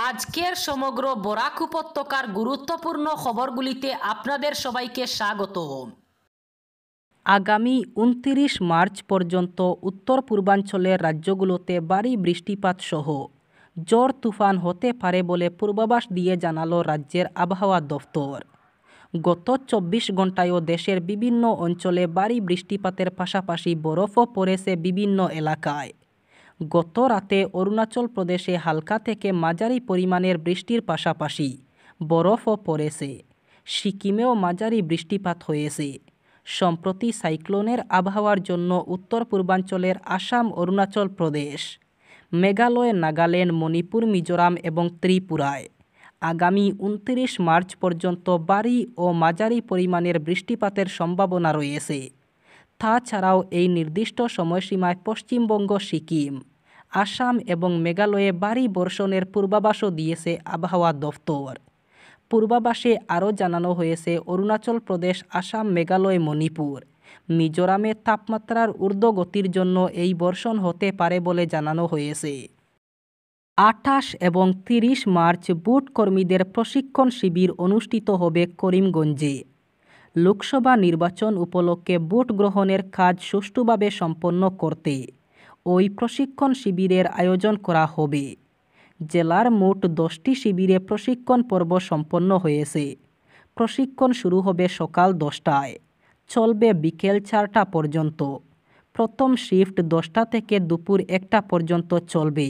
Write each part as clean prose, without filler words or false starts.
আজকের সমগ্র বরাক উপত্যকার গুরুত্বপূর্ণ খবরগুলিতে আপনাদের সবাইকে স্বাগত। আগামী ২৯ মার্চ পর্যন্ত উত্তর পূর্বাঞ্চলের রাজ্যগুলোতে ভারী বৃষ্টিপাত সহ ঝড় তুফান হতে পারে বলে পূর্বাভাস দিয়ে জানালো রাজ্যের আবহাওয়া দফতর। গত ২৪ ঘন্টায়ও দেশের বিভিন্ন অঞ্চলে ভারী বৃষ্টিপাতের পাশাপাশি বরফও পড়েছে বিভিন্ন এলাকায়। গত রাতে অরুণাচল প্রদেশে হালকা থেকে মাঝারি পরিমাণের বৃষ্টির পাশাপাশি বরফও পড়েছে। সিকিমেও মাঝারি বৃষ্টিপাত হয়েছে। সম্প্রতি সাইক্লোনের আবহাওয়ার জন্য উত্তর পূর্বাঞ্চলের আসাম, অরুণাচল প্রদেশ, মেঘালয়, নাগাল্যান্ড, মণিপুর, মিজোরাম এবং ত্রিপুরায় আগামী ২৯ মার্চ পর্যন্ত ভারী ও মাঝারি পরিমাণের বৃষ্টিপাতের সম্ভাবনা রয়েছে। তাছাড়াও এই নির্দিষ্ট সময়সীমায় পশ্চিমবঙ্গ, সিকিম, আসাম এবং মেঘালয়ে ভারী বর্ষণের পূর্বাভাসও দিয়েছে আবহাওয়া দফতর। পূর্বাভাসে আরও জানানো হয়েছে অরুণাচল প্রদেশ, আসাম, মেঘালয়, মণিপুর, মিজোরামে তাপমাত্রার ঊর্ধ্বগতির জন্য এই বর্ষণ হতে পারে বলে জানানো হয়েছে। ২৮ এবং ৩০ মার্চ বুট কর্মীদের প্রশিক্ষণ শিবির অনুষ্ঠিত হবে করিমগঞ্জে। লোকসভা নির্বাচন উপলক্ষে ভোট গ্রহণের কাজ সুষ্ঠুভাবে সম্পন্ন করতে ওই প্রশিক্ষণ শিবিরের আয়োজন করা হবে। জেলার মোট 10টি শিবিরে প্রশিক্ষণ পর্ব সম্পন্ন হয়েছে। প্রশিক্ষণ শুরু হবে সকাল 10টায়, চলবে বিকেল 4টা পর্যন্ত। প্রথম শিফট 10টা থেকে দুপুর 1টা পর্যন্ত চলবে।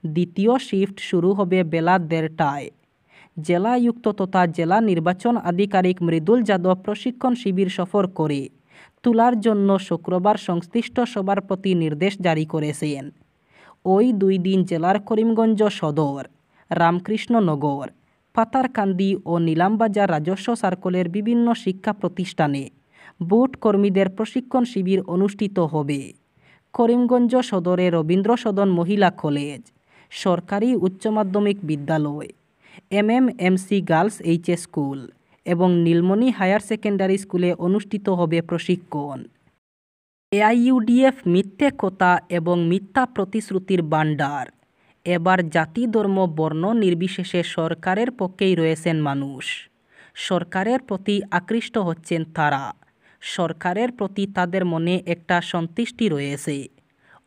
দ্বিতীয় শিফট শুরু হবে বেলা 1:30টায়। জেলা আয়ুক্ত তথা জেলা নির্বাচন আধিকারিক মৃদুল যাদব প্রশিক্ষণ শিবির সফর করে তোলার জন্য শুক্রবার সংশ্লিষ্ট সবার প্রতি নির্দেশ জারি করেছেন। ওই 2 দিন জেলার করিমগঞ্জ সদর, রামকৃষ্ণনগর, পাতারকান্দি ও নীলামবাজার রাজস্ব সার্কেলের বিভিন্ন শিক্ষা প্রতিষ্ঠানে বুট কর্মীদের প্রশিক্ষণ শিবির অনুষ্ঠিত হবে। করিমগঞ্জ সদরে রবীন্দ্র সদন মহিলা কলেজ, সরকারি উচ্চ মাধ্যমিক বিদ্যালয়, MMMC গার্লস এইচএস স্কুল এবং নীলমণি হায়ার সেকেন্ডারি স্কুলে অনুষ্ঠিত হবে প্রশিক্ষণ। AIUDF মিথ্যে কথা এবং মিথ্যা প্রতিশ্রুতির ভাণ্ডার। এবার জাতি, ধর্ম, বর্ণ নির্বিশেষে সরকারের পক্ষেই রয়েছেন মানুষ। সরকারের প্রতি আকৃষ্ট হচ্ছেন তারা। সরকারের প্রতি তাদের মনে একটা সন্তুষ্টি রয়েছে।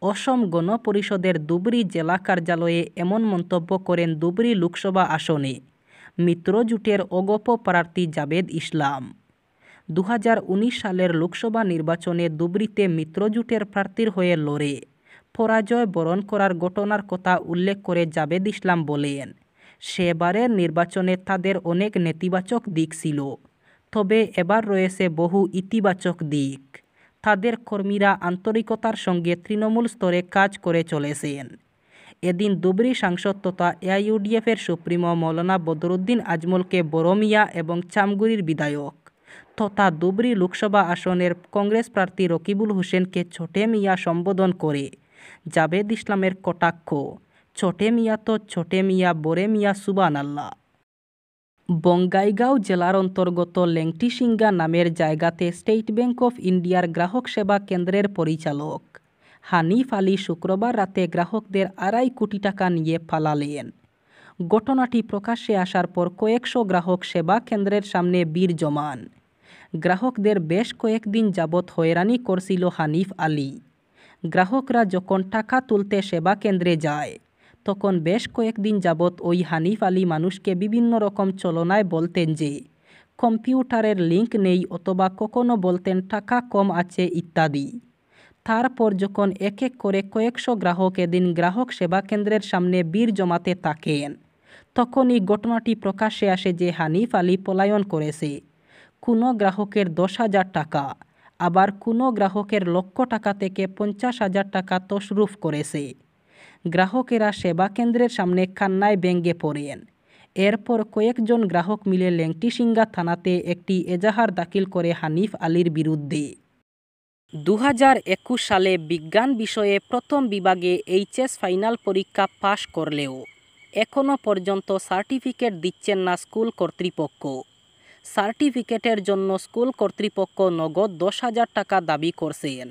অসম গণ পরিষদের ধুবড়ী জেলা কার্যালয়ে এমন মন্তব্য করেন ধুবড়ী লোকসভা আসনে মিত্রজোটের অগপ প্রার্থী জাভেদ ইসলাম। 2019 সালের লোকসভা নির্বাচনে ধুবড়ীতে মিত্রজোটের প্রার্থীর হয়ে লড়ে পরাজয় বরণ করার ঘটনার কথা উল্লেখ করে জাভেদ ইসলাম বলেন, সেবারের নির্বাচনে তাদের অনেক নেতিবাচক দিক ছিল, তবে এবার রয়েছে বহু ইতিবাচক দিক। তাদের কর্মীরা আন্তরিকতার সঙ্গে তৃণমূল স্তরে কাজ করে চলেছেন। এদিন ধুবড়ী সাংসদ তথা AIUDFের সুপ্রিমো মৌলানা বদরুদ্দিন আজমলকে বড় মিয়া এবং চামগুড়ির বিধায়ক তথা ধুবড়ী লোকসভা আসনের কংগ্রেস প্রার্থী রকিবুল হোসেনকে ছোটে মিয়া সম্বোধন করে জাভেদ ইসলামের কটাক্ষ, ছোটে মিয়া তো ছোটে মিয়া, বড়ে মিয়া সুবহানাল্লাহ। বঙ্গাইগাঁও জেলার অন্তর্গত লেংটিসিঙ্গা নামের জায়গাতে স্টেট ব্যাংক অফ ইন্ডিয়ার গ্রাহক সেবা কেন্দ্রের পরিচালক হানিফ আলী শুক্রবার রাতে গ্রাহকদের 2.5 কোটি টাকা নিয়ে পালালেন। ঘটনাটি প্রকাশ্যে আসার পর কয়েকশো গ্রাহক সেবা কেন্দ্রের সামনে ভিড় জমান। গ্রাহকদের বেশ কয়েকদিন যাবৎ হয়রানি করছিল হানিফ আলী। গ্রাহকরা যখন টাকা তুলতে সেবা কেন্দ্রে যায় তখন বেশ কয়েকদিন যাবৎ ওই হানিফ আলী মানুষকে বিভিন্ন রকম ছলনায় বলতেন যে কম্পিউটারের লিংক নেই, অথবা কখনো বলতেন টাকা কম আছে ইত্যাদি। তারপর যখন এক এক করে কয়েকশো গ্রাহক এদিন গ্রাহক সেবা কেন্দ্রের সামনে ভিড় জমাতে থাকেন, তখনই ঘটনাটি প্রকাশ্যে আসে যে হানিফ আলী পলায়ন করেছে। কোনো গ্রাহকের 10,000 টাকা, আবার কোনো গ্রাহকের লক্ষ টাকা থেকে 50,000 টাকা তছরুফ করেছে। গ্রাহকেরা সেবা কেন্দ্রের সামনে কান্নায় ভেঙে পড়েন। এরপর কয়েকজন গ্রাহক মিলে লেংটিসিঙ্গা থানাতে একটি এজাহার দাখিল করে হানিফ আলীর বিরুদ্ধে। 2021 সালে বিজ্ঞান বিষয়ে প্রথম বিভাগে এইচএস ফাইনাল পরীক্ষা পাশ করলেও এখনও পর্যন্ত সার্টিফিকেট দিচ্ছেন না স্কুল কর্তৃপক্ষ। সার্টিফিকেটের জন্য স্কুল কর্তৃপক্ষ নগদ 10,000 টাকা দাবি করছেন।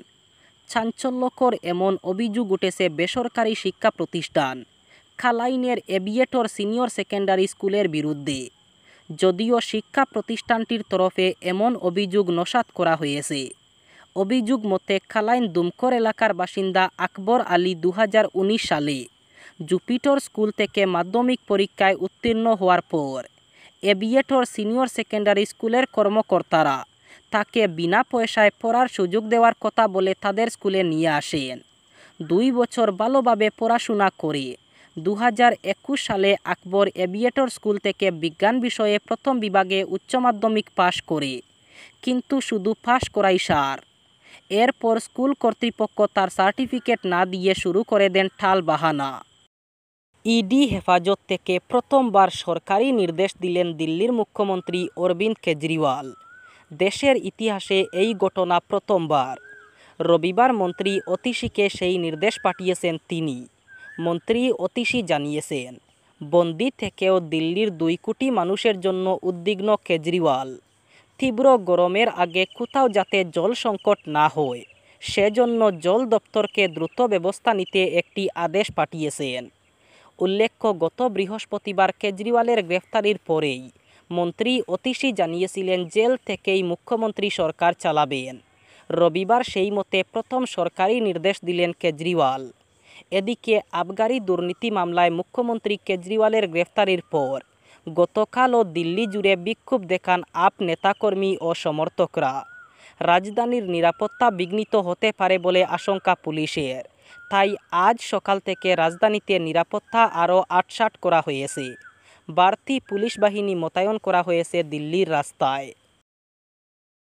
চাঞ্চল্যকর এমন অভিযোগ উঠেছে বেসরকারি শিক্ষা প্রতিষ্ঠান খালাইনের এভিয়েটর সিনিয়র সেকেন্ডারি স্কুলের বিরুদ্ধে। যদিও শিক্ষা প্রতিষ্ঠানটির তরফে এমন অভিযোগ নস্যাৎ করা হয়েছে। অভিযোগ মতে খালাইন দুমকর এলাকার বাসিন্দা আকবর আলী 2019 সালে জুপিটর স্কুল থেকে মাধ্যমিক পরীক্ষায় উত্তীর্ণ হওয়ার পর এভিয়েটর সিনিয়র সেকেন্ডারি স্কুলের কর্মকর্তারা তাকে বিনা পয়সায় পড়ার সুযোগ দেওয়ার কথা বলে তাদের স্কুলে নিয়ে আসেন। 2 বছর ভালোভাবে পড়াশোনা করে 2021 সালে আকবর এভিয়েটর স্কুল থেকে বিজ্ঞান বিষয়ে প্রথম বিভাগে উচ্চ মাধ্যমিক পাশ করে, কিন্তু শুধু পাশ করাই সার। এরপর স্কুল কর্তৃপক্ষ তার সার্টিফিকেট না দিয়ে শুরু করে দেন ঠাল বাহানা। ইডি হেফাজত থেকে প্রথমবার সরকারি নির্দেশ দিলেন দিল্লির মুখ্যমন্ত্রী অরবিন্দ কেজরিওয়াল। দেশের ইতিহাসে এই ঘটনা প্রথমবার। রবিবার মন্ত্রী অতীশীকে সেই নির্দেশ পাঠিয়েছেন তিনি। মন্ত্রী অতীশী জানিয়েছেন, বন্দি থেকেও দিল্লির 2 কোটি মানুষের জন্য উদ্বিগ্ন কেজরিওয়াল। তীব্র গরমের আগে কোথাও যাতে জল সংকট না হয় সেজন্য জল দপ্তরকে দ্রুত ব্যবস্থা নিতে একটি আদেশ পাঠিয়েছেন। উল্লেখ্য, গত বৃহস্পতিবার কেজরিওয়ালের গ্রেফতারির পরেই মন্ত্রী অতীশী জানিয়েছিলেন জেল থেকেই মুখ্যমন্ত্রী সরকার চালাবেন। রবিবার সেই মতে প্রথম সরকারি নির্দেশ দিলেন কেজরিওয়াল। এদিকে আবগারি দুর্নীতি মামলায় মুখ্যমন্ত্রী কেজরিওয়ালের গ্রেফতারির পর গতকালও দিল্লি জুড়ে বিক্ষোভ দেখান আপ নেতাকর্মী ও সমর্থকরা। রাজধানীর নিরাপত্তা বিঘ্নিত হতে পারে বলে আশঙ্কা পুলিশের, তাই আজ সকাল থেকে রাজধানীতে নিরাপত্তা আরও আটসাট করা হয়েছে। বাড়তি পুলিশ বাহিনী মোতায়েন করা হয়েছে দিল্লির রাস্তায়।